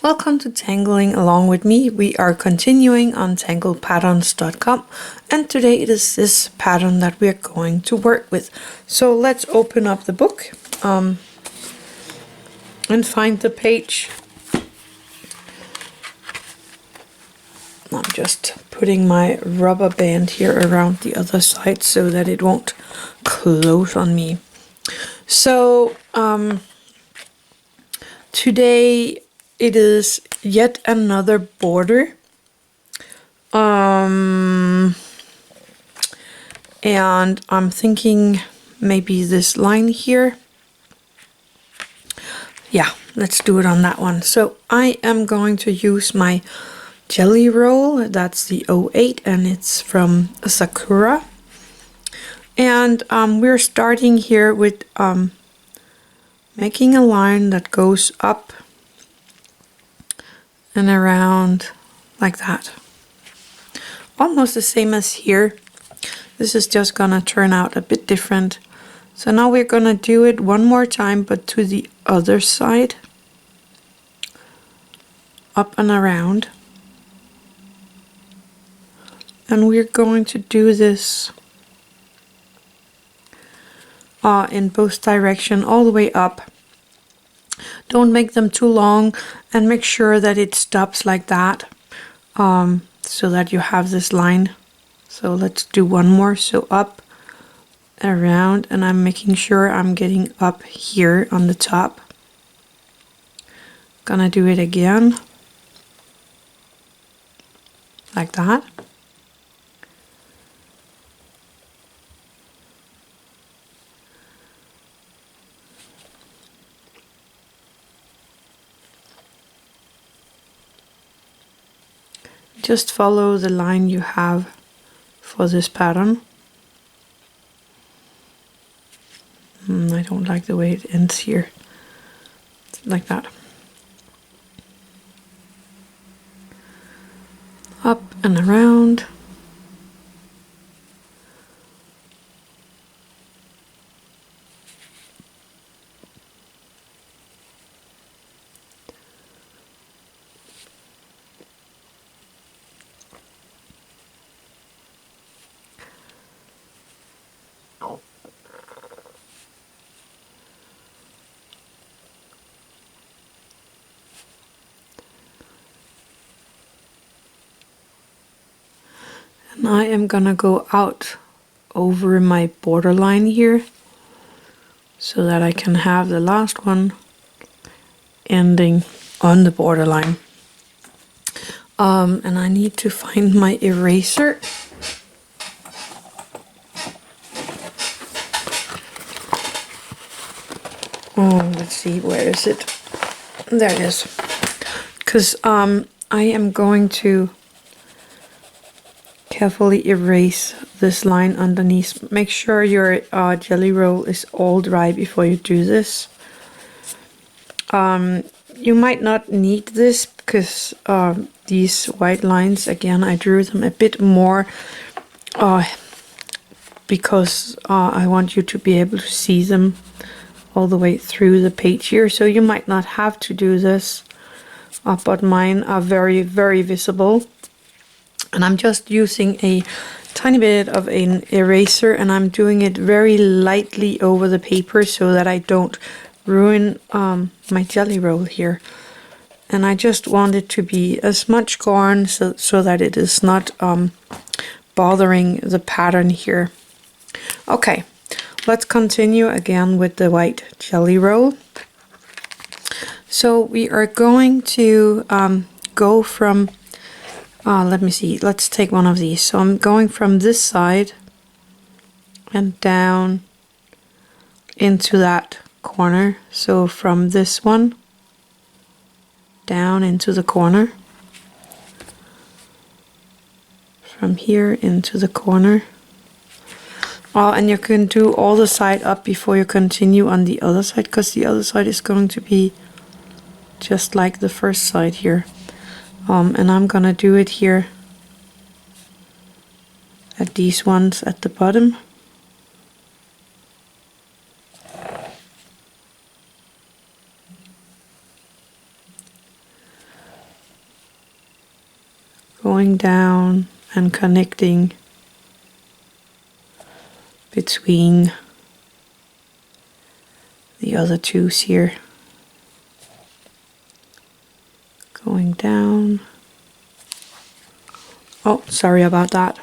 Welcome to Tangling along with me. We are continuing on tanglepatterns.com, and today it is this pattern that we are going to work with. So let's open up the book and find the page. I'm just putting my rubber band here around the other side so that it won't close on me. So today it is yet another border, and I'm thinking maybe this line here. Yeah, let's do it on that one. So I am going to use my jelly roll. That's the 08 and it's from Sakura. And we're starting here with making a line that goes up and around like that. Almost the same as here. This is just gonna turn out a bit different. So now we're gonna do it one more time, but to the other side. Up and around. And we're going to do this in both directions, all the way up. Don't make them too long, and make sure that it stops like that, so that you have this line. So let's do one more. So up, around, and I'm making sure I'm getting up here on the top. Gonna do it again, like that. Just follow the line you have for this pattern. I don't like the way it ends here. Like that. Up and around. And I am gonna go out over my borderline here so that I can have the last one ending on the borderline. And I need to find my eraser. Oh, let's see, where is it? There it is. Because I am going to carefully erase this line underneath. Make sure your jelly roll is all dry before you do this. You might not need this because these white lines, again, I drew them a bit more because I want you to be able to see them all the way through the page here. So you might not have to do this, but mine are very, very visible. And I'm just using a tiny bit of an eraser, and I'm doing it very lightly over the paper so that I don't ruin my jelly roll here. And I just want it to be as much gone so that it is not bothering the pattern here. Okay, let's continue again with the white jelly roll. So we are going to go from let me see, let's take one of these. So I'm going from this side and down into that corner. So from this one down into the corner. From here into the corner. And you can do all the side up before you continue on the other side, because the other side is going to be just like the first side here. And I'm gonna do it here at these ones at the bottom. going down and connecting between the other twos here. Going down. Oh, sorry about that.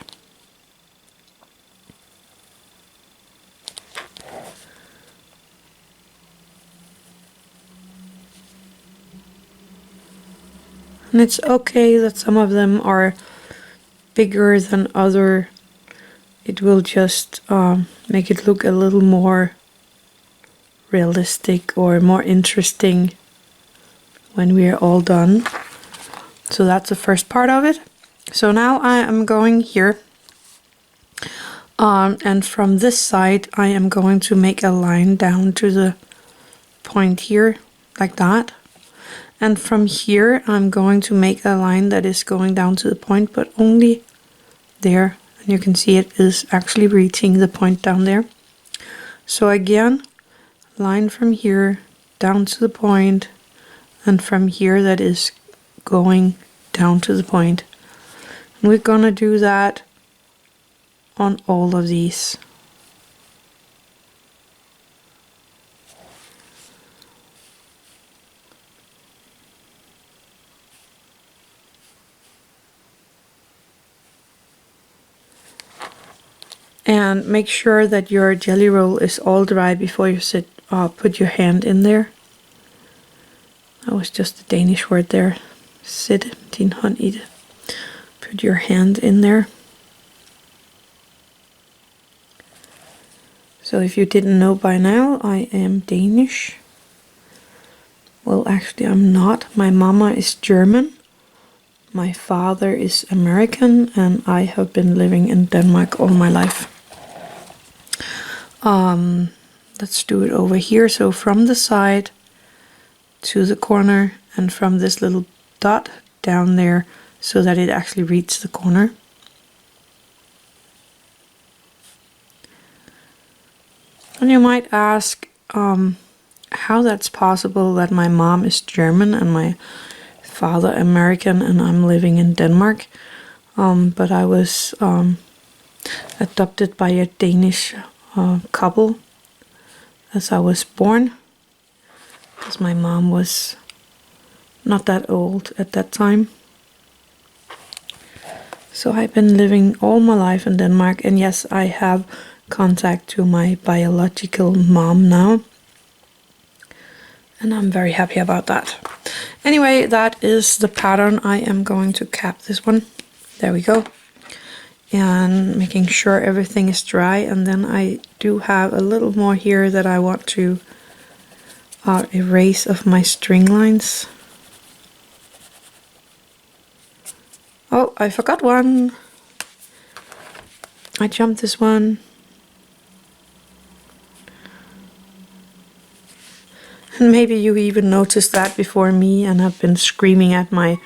And it's okay that some of them are bigger than other. It will just make it look a little more realistic or more interesting when we are all done. So that's the first part of it. So now I am going here, and from this side I am going to make a line down to the point here, like that. And from here I'm going to make a line that is going down to the point, but only there. And you can see it is actually reaching the point down there. So again, line from here down to the point, and from here that is going down to the point. And we're gonna do that on all of these. And make sure that your jelly roll is all dry before you put your hand in there. That was just a Danish word there. Sit din hånd i det. Put your hand in there. So if you didn't know by now, I am Danish. Well, actually I'm not. My mama is German. My father is American, and I have been living in Denmark all my life. Let's do it over here. So from the side to the corner, and from this little dot down there, so that it actually reaches the corner. And you might ask how that's possible that my mom is German and my father American and I'm living in Denmark. But I was adopted by a Danish couple as I was born, because my mom was not that old at that time. So I've been living all my life in Denmark, and yes, I have contact to my biological mom now, and I'm very happy about that. Anyway, that is the pattern. I am going to cap this one. There we go. And making sure everything is dry, and then I do have a little more here that I want to erase of my string lines. Oh, I forgot one. I jumped this one. And maybe you even noticed that before me and have been screaming at my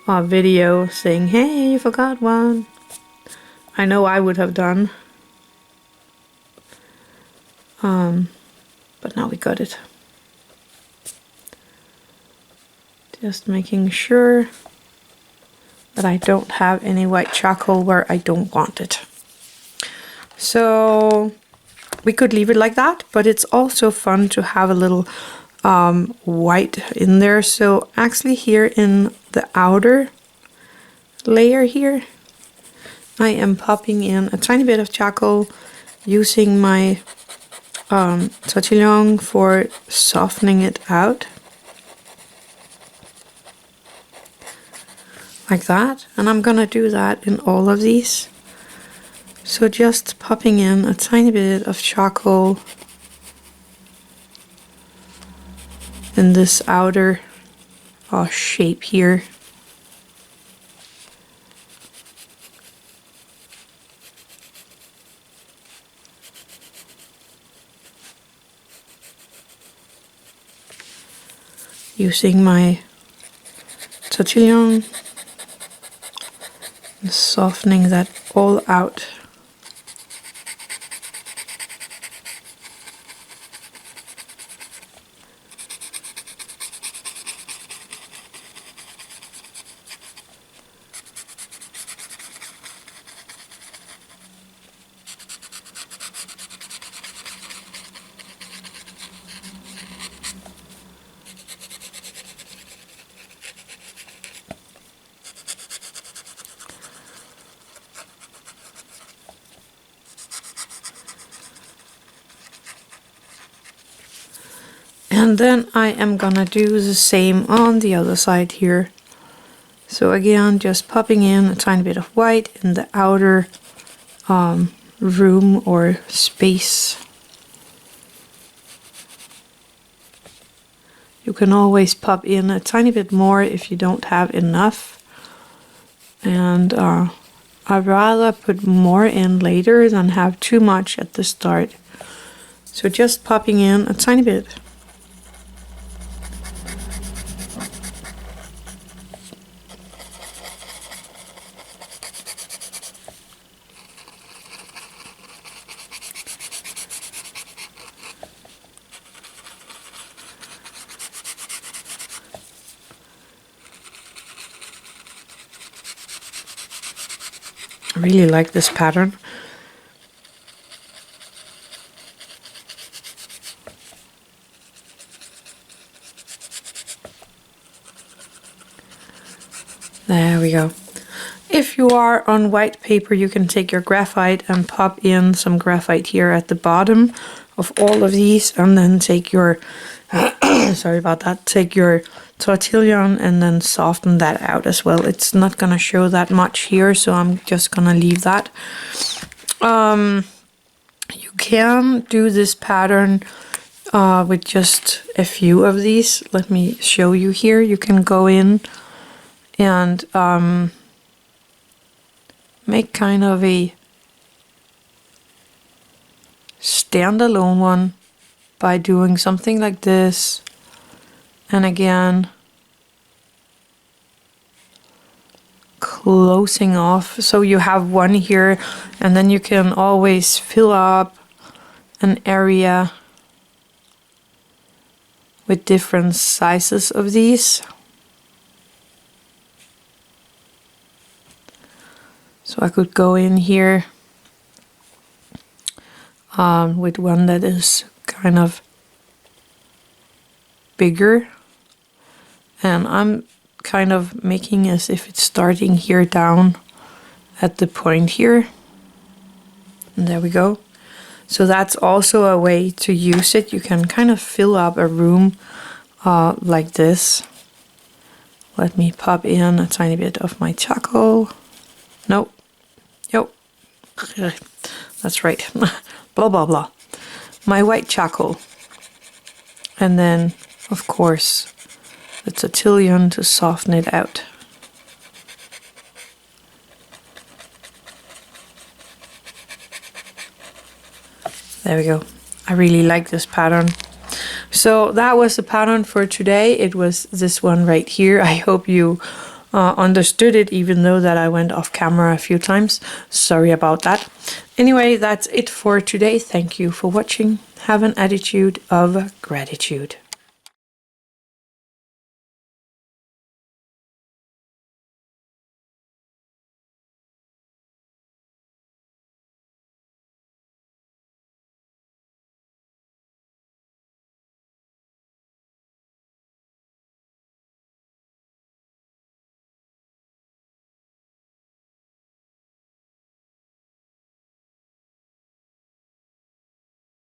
video saying, hey, you forgot one. I know I would have done. But now we got it. Just making sure that I don't have any white charcoal where I don't want it. So we could leave it like that, but it's also fun to have a little white in there. So actually here in the outer layer here, I am popping in a tiny bit of charcoal using my Tortillions for softening it out. Like that. And I'm gonna do that in all of these. So just popping in a tiny bit of charcoal in this outer shape here. Using my Tortillion, softening that all out. And then I am gonna do the same on the other side here. So again, just popping in a tiny bit of white in the outer room or space. You can always pop in a tiny bit more if you don't have enough. And I'd rather put more in later than have too much at the start. So just popping in a tiny bit. I really like this pattern. There we go. If you are on white paper, you can take your graphite and pop in some graphite here at the bottom of all of these, and then take your sorry about that, take your tortillion and then soften that out as well. It's not gonna show that much here, so I'm just gonna leave that. You can do this pattern with just a few of these. Let me show you here. You can go in and make kind of a standalone one by doing something like this, and again closing off, so you have one here, and then you can always fill up an area with different sizes of these. So I could go in here with one that is kind of bigger, and I'm kind of making as if it's starting here down at the point here, and there we go. So that's also a way to use it. You can kind of fill up a room like this. Let me pop in a tiny bit of my charcoal. Nope. Yo. That's right. Blah, blah, blah. My white charcoal. And then, of course, the tortillion to soften it out. There we go. I really like this pattern. So that was the pattern for today. It was this one right here. I hope you understood it, even though that I went off camera a few times. Sorry about that. Anyway, that's it for today. Thank you for watching. Have an attitude of gratitude.